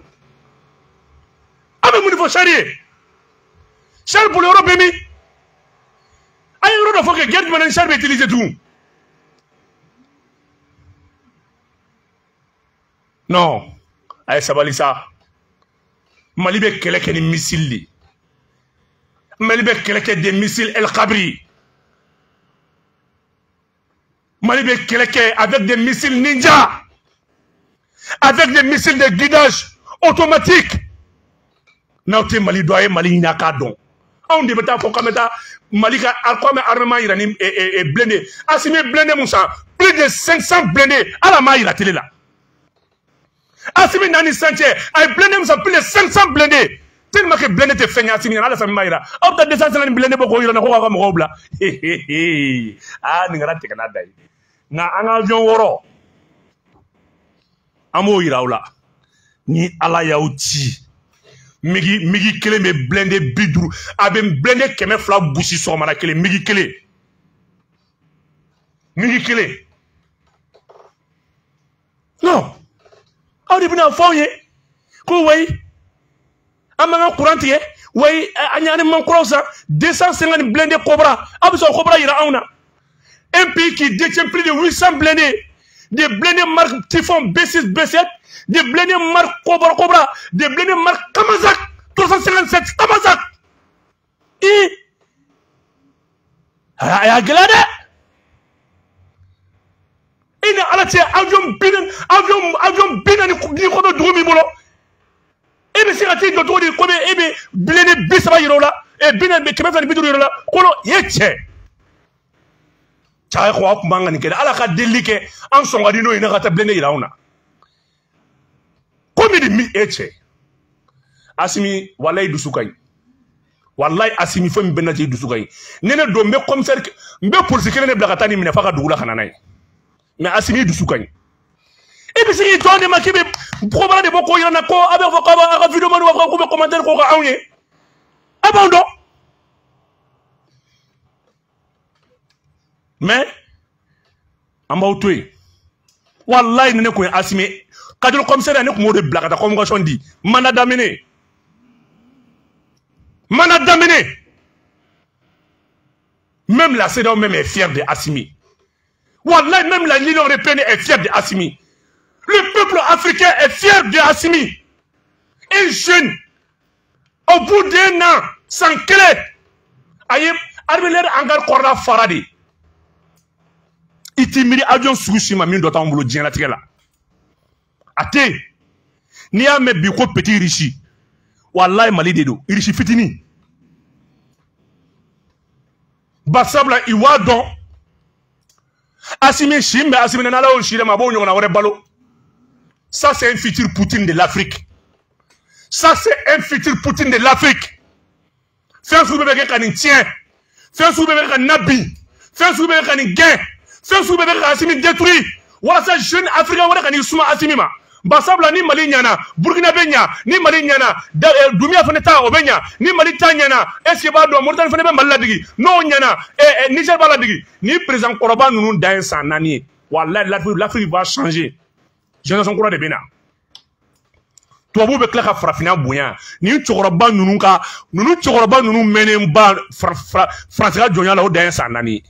avec mon niveau charrier char pour l'Europe mi ay euro faut que guerre du man char utiliser tout. Non, aye sabali sa. Mali be keleke ni missile. Mali be keleke des missiles El Kabri. Mali be keleke avec des missiles Ninja. Avec des missiles de guidage automatique. Naote Mali doye Mali nyaka don. On dit beta faut kameta Mali ka comme armement irani et blindé. Assimi blindé Moussa, plus de 500 blindés à la maille la télé là. Assimi Nani Sanché, ay blindé Moussa plus de 500 blindés. Tellement que blindé te fait Assimi à la famille maïra. Opta 250 blindés boko ira na ko ka mo bla. Ah ni ngara te kana dai. Na an avion woro. Amo ira ola. Ni ala yauti. Migi kele me blindé bidou abe blindé keme fla bouchi so mara kele migi kele non awdi bina fawye ko way amanga courantier way anyane man croisa 250 blindé Cobra abso Cobra ira auna un pays qui détient plus de 800 blindés des blindés marque Typhon B6 B7 des blindés marque Cobra, des blindés marque Kamazak, 357 Kamazak. Et a glade. Il y a avion binen ni ko do mi bolo. Et bien si la tête de do di ko be e be blindé bisaba yirola e binen be kebe fa ni bidu yirola ko lo yeche. Cha ko ak manga ni kede ala ka delike an songa di no ina ka ta blindé yirauna. Comme il dit eche Assimi wallahi dusukay wallahi Assimi fo mi benati dusukay nene do me commissaire mbe police kele ne blakata ni mine faka dugula kananay mais Assimi dusukay e bi sigi to ne makibe problème de boko yana ko abe fo ka video manu ko be commentaire ko ka awye abando mais ambawtoy wallahi nene ko Assimi quand le commissaire ne ko de blague ta convocation dit mandat d'amener même la CEDEAO même est fière de Assimi wallahi même l'Union européenne est fière de Assimi le peuple africain est fier de Assimi un jeune au bout d'un an sans clé aye armeler angar korda faradi itimiri avion sushima min do tambulu diena tigela ate ni a me bi ko petit riche wallahi Mali dedo riche fitini basabla iwado Assimi shimbe Assimi na la on shire mabo nyona wore balo ça c'est un futur Poutine de l'Afrique ça c'est un futur Poutine de l'Afrique fait sou bébé kan tien fait sou bébé kan nabi fait sou bébé kan gain fait sou bébé kan Assimi détruit wala ça jeune africain wala kan suma Assimi ma basabla ni Mali nyana Burkina Benya ni Mali nyana Dumia feneta obenya ni Mali tanyana est-ce que ba do Mauritanie fene be Mali ladigi non nyana Niger ba ladigi ni président Koroba nunu dans sa nani wallahi l'Afrique va changer génération kura de bena to bu be klaka frafina bunya ni Koroba nunu menen ba France ga jonya la dans sa nani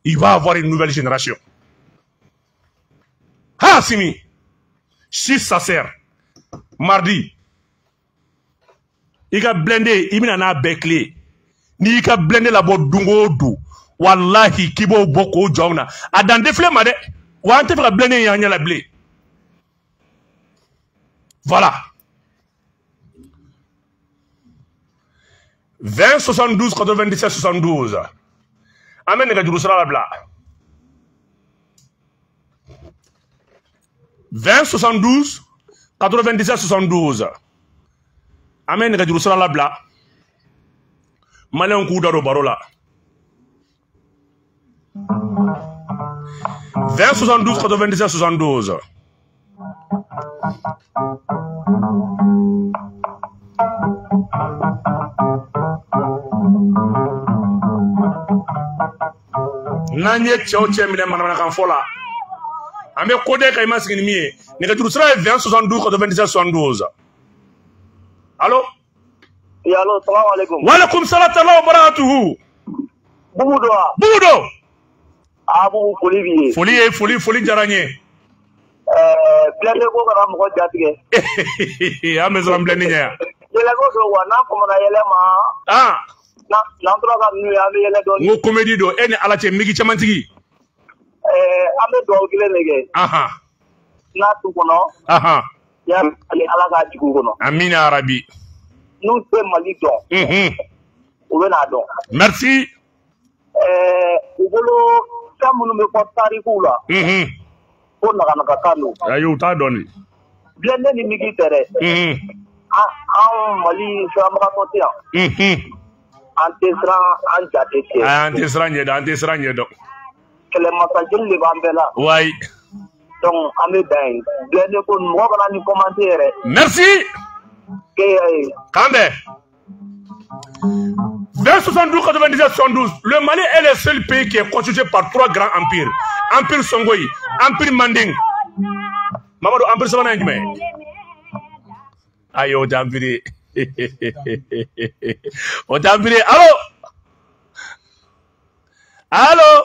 il va avoir une nouvelle génération ha Assimi. Si ça sert, mardi, il a blindé, il m'a na beclé. Ni il a blindé la boîte dungo. wallahi kibo boko jona adan defle ma de wa ante fa blene ya nya la blé voilà 20 72 97 72 amen ga juru sala bla 20 72 97 72 amen ga juru sala bla malen ku daro barola 20 72 97 72 nanye tchauche mine manana kan fola ambe kode kay maskini mi ne ka turusra 20 72 97 72 allo ya allo assalamu alaikum wa alaikum salam wa barakatuhu budo abu foli jaranye blende ko kana mo jatige ya mezo blende nya yele ko do wana ko na yele ma na ndro ka nu ya yele do ngo comedy do eni alache migi chamantigi ame do gile nege na tu kono ya ali ala ka jigu kono amina arabi nu se mali do o be na do merci ubolo kamunu me ko tariku la ko na ka kanu ayo ta doni blende ni migi tere mali sama ko tia Antisra nyedo kele masajil li bambela ouais donc ame ben blende ko mo kana ni commentaire merci Kambe 20 72 97 72 le Mali est le seul pays qui est constitué par 3 grands empires. Empire Songoï, Empire Manding. Mamadou Empire Savana Njime. Ayo Dambiri. O Dambiri, allô? Allô?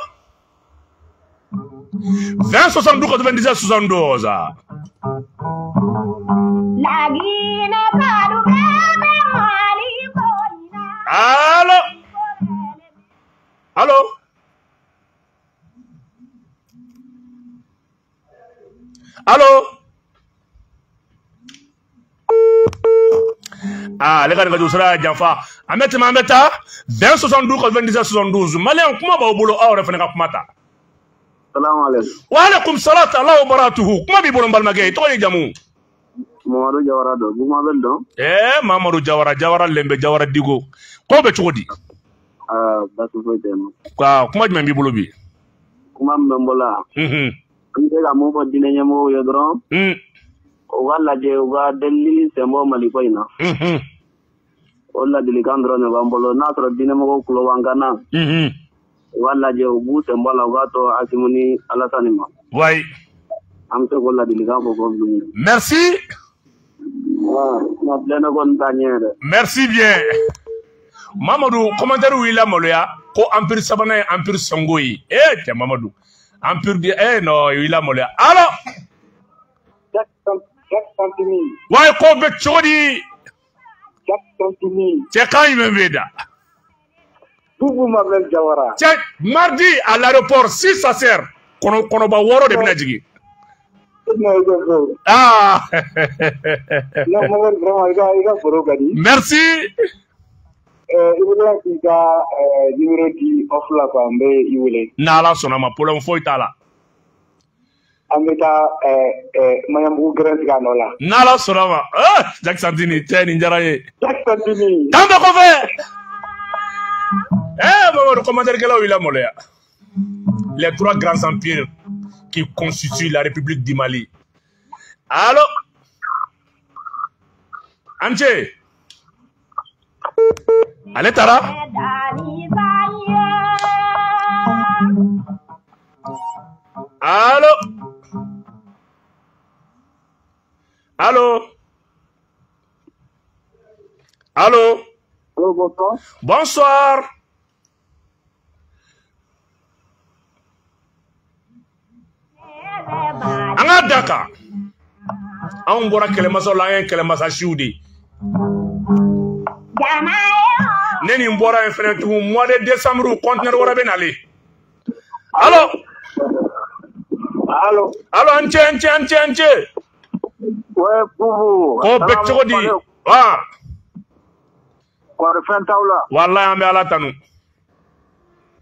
20 72 97 72. Allô? Allô? Allô? Ah, les gars, nous allons Janfa. Amete Mameta, 20 72 97 72. Malien, comment va au boulot? Ah, on va faire un Salam alaikum. Wa alaikum salam wa barakatuhu. Comment va au Balmagay? Toi, les jamoun. Mamadou Jawara do buma beldo Mamadou Jawara lembe Jawara digo ko be chodi basu foitema kuma jme mbi bolo bi kuma membola inde ga mo ko dine nyamo yodron o wala je o ga delli sembo mali koina o la dili kandro ne bambolo natro dine mo ko lo wangana wala je o bu sembo la ga to asimuni alasanima ouais am to ko la dili ga ko ko merci. Merci bien. Mamadou, commentaire où il a moloya, ko Empire Savana, Empire Songoï. Tiens, Mamadou. Empire non, il a moloya. Alors, Jack Santini. Ouais, ko be chodi. Jack Santini. C'est quand il me veda. Boubou Mabel Jawara. Tiens, mardi à l'aéroport, si ça sert, kono ba woro de binajigi. Ah. Merci. Nala sonama problème foi tala. Nala sonama. Jack Santini, teni njaraye. Jack Santini. Tamba ko fe. Maman, commentaire que là où il a molé. Les 3 grands empires qui constituent la République du Mali. Allô? Anche? Allez, Tara? Allô? Allô? Allô? Allô, bonsoir. Bonsoir. Anga Daka. On bora kelemasa la en kelemasa shudi. ne ni bɔra in fɛnɛ tugun mois de décembre conteneur wɛrɛ bɛ nalen. Allo allo allo an cɛ. Ouais bubu. Ko bɛ cogo di? Wa. Kɔri fɛn t'aw la. Wallahi an bɛ Ala tanu.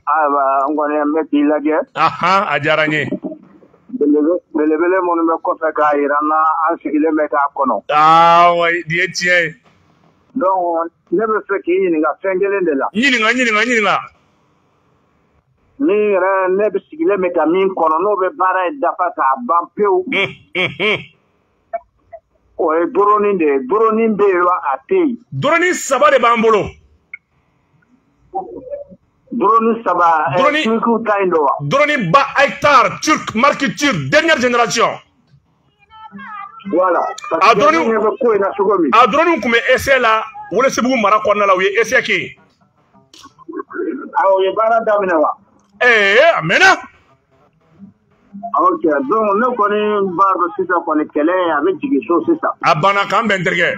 Ayiwa n kɔni an bɛ k'i lajɛ. A diyara n ye. Belebele minnu bɛ kɔfɛ k'a yira n na an sigilen bɛ k'a kɔnɔ. Wa nin ye tiɲɛ ye. Donc ne bɛ fɛ k'i ɲininka fɛn kelen de la. Ɲininka. Ni yɛrɛ ne bɛ sigilen bɛ ka min kɔnɔ n'o bɛ baara in dafa k'a ban pewu. O ye droning de ye. Droning bɛ yen wa a tɛ yen. Droning 3 de b'an bolo. Droning 3 turkiw ta in don wa? Droning ba hectare turc marque turc dernière génération. Voilà. A droning kun bɛ essai la Welesebugu mara kɔnɔna la u ye essai kɛ. O ye baara daminɛ wa? A mɛnna. Ok, donc ne kɔni b'a dɔn sisan kɔni kɛlɛ a bɛ jigin so sisan. A banna k'an bɛn n terikɛ.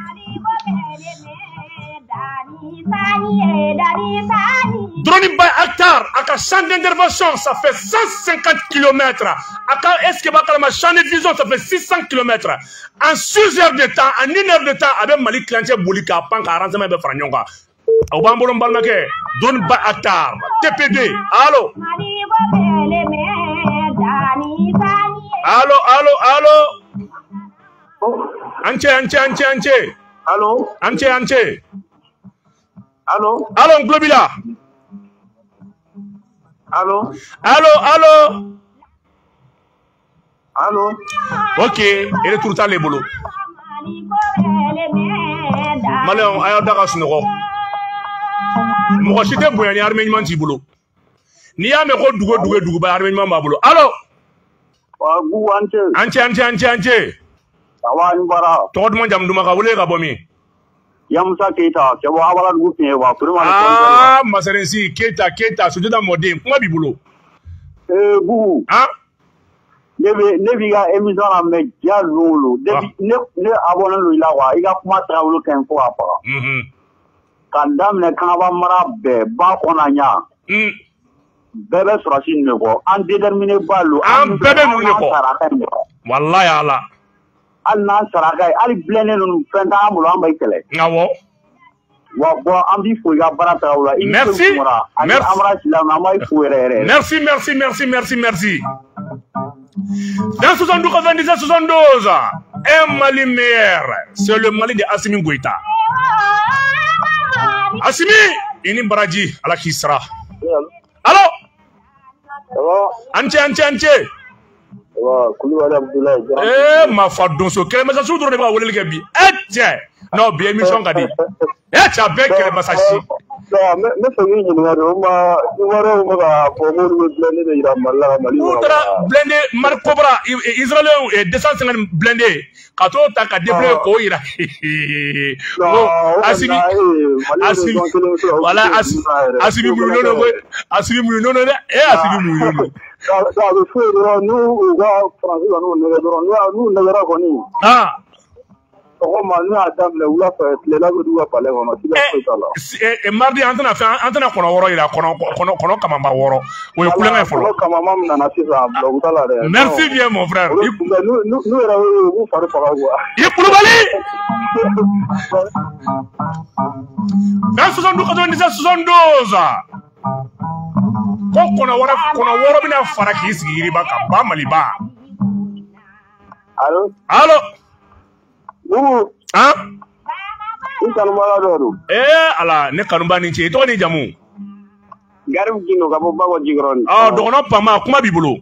Droning by hectare a ka champ d'intervention ça fait 150 km. A ka est-ce que b'a kalama champ de vision ça fait 600 km. En 6 heures de temps, en 1 heure de temps a bɛ Mali kilancɛ boli k'a pan ka renseignement bɛɛ fara ɲɔgɔn kan. O b'an bolo n balimakɛ. Droning by hectare TPD. Allo. Allo. An cɛ. Allo. An cɛ. Allo. Allo Globila. Allo. Ok, retour t'ale bolo. Malheur, ayo daga sunɔgɔ. Mɔgɔ si tɛ bonya ni armée ɲuman t'i bolo. N'i y'a mɛn ko duguba armée ɲuman b'a bolo. Allo. An cɛ. Awa ni bara. Tɔgɔ duman jamu duman ka wele ka bɔ min? Yamusa Keita, cɛ bɔ Awaladugu fiɲɛ wa. Masarensi Keita Sunjata mɔden kuma b'i bolo. Bugu. Ne b'i ka émission la mɛn diɲɛ don o don. Ne abonné don i la wa i ka kuma taabolo ka ɲi fo k'a faga. Ka daminɛ Kangaba mara bɛɛ ba kɔnɔ ɲa. Bɛɛ bɛ sɔrɔsi nin de kɔ. An déterminé ba lo. An bɛɛ bɛ ninnu de kɔ. Walayi Ala. Hali n'an saraka ye hali bilennen ninnu fɛn t'an bolo an bɛ kɛlɛ. Awɔ. Wa bon an b'i fo i ka baara taabolo la. Merci. Ani Amara Silama an b'a fo yɛrɛ. Merci. Dans 72 97 72, un Mali meilleur, c'est le Mali de Assimi Goïta. Assimi, ini baraji ala kisra. Allo? Anche. Kulibali Abdoulaye. Ma fa donso kele masa su doro de ba wolele ke bi. Non, bien émission ka di. Tu as bien kele masa si. Ne fɛ k'i ɲininka de o ma Ivoiriens bɛ ka fɔ k'olu bɛ blindé de yira Mali la Mali kɔnɔ. U taara blindé Mark Cobra Israël 250 blindé ka t'o ta ka déployer k'o yira. Assimi mu nono dɛ. Assimi mu nono. Ça bɛ fo ye dɔrɔn n'u ka Faransi ka n'u nɛgɛ dɔrɔn n'u nɛgɛra kɔni. Sɔgɔma n'u y'a daminɛ wula fɛ tilela bɛ d'u ka palais kɔnɔ siga foyi t'a la. Mardi an tɛna kɔnɔ wɔɔrɔ yira kɔnɔ kamaba wɔɔrɔ o ye kulonkɛ fɔlɔ. Kɔnɔ kamama min nana sisan bulɔku t'a la dɛ. Merci bien mon frère. N'u yɛrɛ u b'u fari faga quoi. I Kulubali. Dans 72 97 72. Ko kɔnɔ wɔɔrɔ bɛna fara k'i sigi yiriba kan ba Maliba. Allo. Bugu. I kanubaga dɔ don. Ala ne kanuba ni ce i tɔgɔ ni jamu. Garibu Gindo ka bɔ Bakɔ Jikɔrɔni. Dɔgɔnɔ Pama kuma b'i bolo.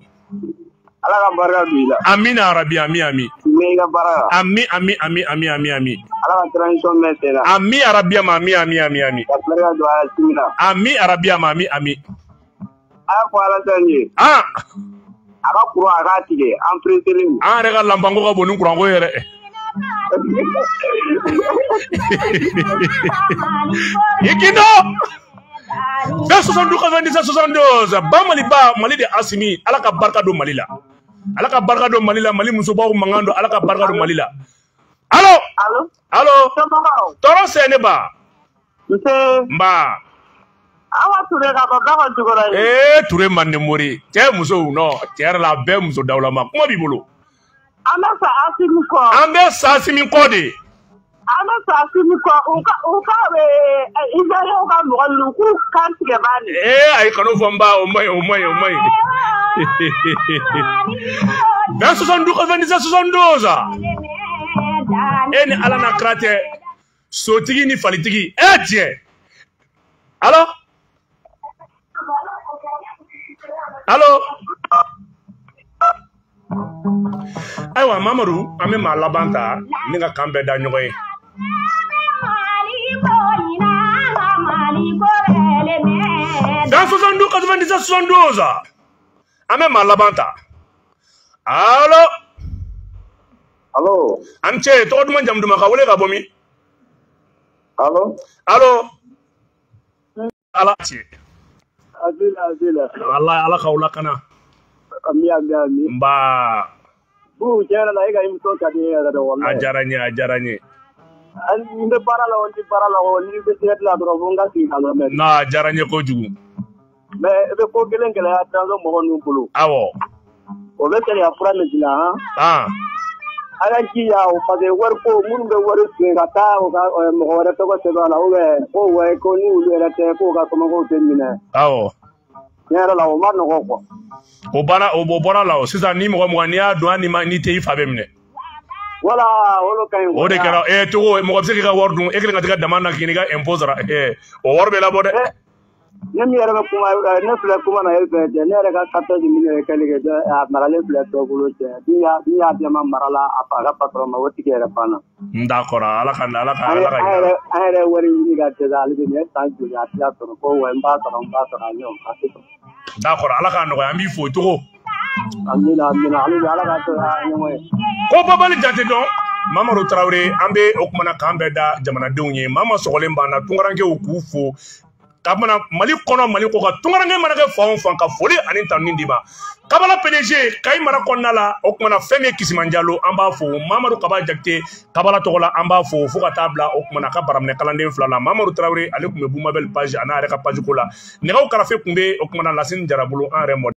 Ala ka barika don i la. Amina arabi ami. Mɛ i ka baara la. Ami. Ala ka transition mɛn sen na. Ami arabi ami. Ka barika don a la sini na. Ami arabi ami. A y'a fɔ Alasani ye. A ka courant a k'a tigɛ an pressé len. An yɛrɛ ka lanpanko ka bon ni courant ko ye yɛrɛ. Ikindo. Dans 72 97 72 ba Mali de Assimi ala ka barika don Mali la. Mali musobaw mankan don ala ka barika don Mali la. Allo. Tɔɔrɔ se ne ba. Nba. Awa Touré ka ba ko jugora. Touré Mandemori. Cɛ muso non, cɛ yɛrɛ la bɛɛ muso dawlama. Kuma b'i bolo. An bɛ sa Asimi kɔ. An bɛ sa Asimi kɔ de. An bɛ sa Asimi kɔ. U ka Ivoirien ka mɔgɔ ninnu k'u kan tigɛ bani. Ayi kan'o fɔ n ba, o maɲi. Vers 72, 97, 72. Ni Ala na kira tɛ sotigi ni falitigi. Tiɲɛ. Allo? Ayiwa Mamadu an bɛ maa laban ta ni ka kan bɛɛ da ɲɔgɔn ye. Dans 72, 97, 72 an bɛ maa laban ta. Allo? An cɛ tɔgɔ duman jamu duman ka wele ka bɔ min? Allo? Ala cɛ. Azila. Ala ka wula kana. Ami. Nba. Bu jara la ega imso ka di yɛrɛ de wallahi. A diyara n ye. N bɛ baara la ni bɛ tiɲɛ la dɔrɔn n ka sigi ka lamɛn. A diyara n ye kojugu. Mais i bɛ ko kelen gɛlɛya danso mɔgɔ ninnu bolo. Awɔ. O bɛ kɛlɛ fura min dilan han. A ka jija o parce que wari ko minnu bɛ wari sen ka taa o ka mɔgɔ wɛrɛ tɔgɔ sɛbɛn a la ko ko ni olu yɛrɛ tɛ k'o ka kɔmɔgɔw tɛ minɛ. Awɔ. Tiɲɛ yɛrɛ la o ma nɔgɔ quoi. O bɔra la o sisan ni mɔgɔ n'i y'a dɔn ni tɛ i fa bɛ minɛ. Voilà olu ka ɲi. O de kɛra Togo mɔgɔ bɛ se k'i ka wari dun e kelen ka t'i ka dama na k'i ka impôt sara o wari bɛ labɔ dɛ. Ne min yɛrɛ bɛ kuma ne filɛ kuma na e fɛ cɛ ne yɛrɛ ka 14 millions kɛli kɛ a maralen filɛ dɔ bolo cɛ min y'a dɛmɛ mara la a ka patron ma o tigi yɛrɛ banna. D'accord Ala ka an yɛrɛ wari ɲini ka dɛsɛ ale de ne san joli a tila sɔrɔ ko wa n b'a sɔrɔ a ɲɛ d'accord Ala k'a nɔgɔya an b'i fo Togo. Amina Ala ka to ɲɔgɔn ye. Ko Babali Jate dɔn Mamadu Tarawele an bɛ o kumana k'an bɛɛ da jamanadenw ye maa ma sɔgɔlen b'an na tunkarankew k'u fo kabana Mali kɔnɔ Mali kɔ ka tunkaranke mana kɛ fan o fan ka foli ani tanuni d'i ma. Kabala PDG Kayi mara kɔnɔna la o kumana fɛn min ye Kisiman Jalo an b'a fo Mamadu Kaba Jakite Kabala tɔgɔ la an b'a fo fo ka taa bila o kumana ka baraminɛ kalanden 2 la Mamadu Tarawele ale tun bɛ Boumabel page a n'a yɛrɛ ka page ko la nɛgɛw karafe tun bɛ o kumana Lasine Jara bolo an yɛrɛ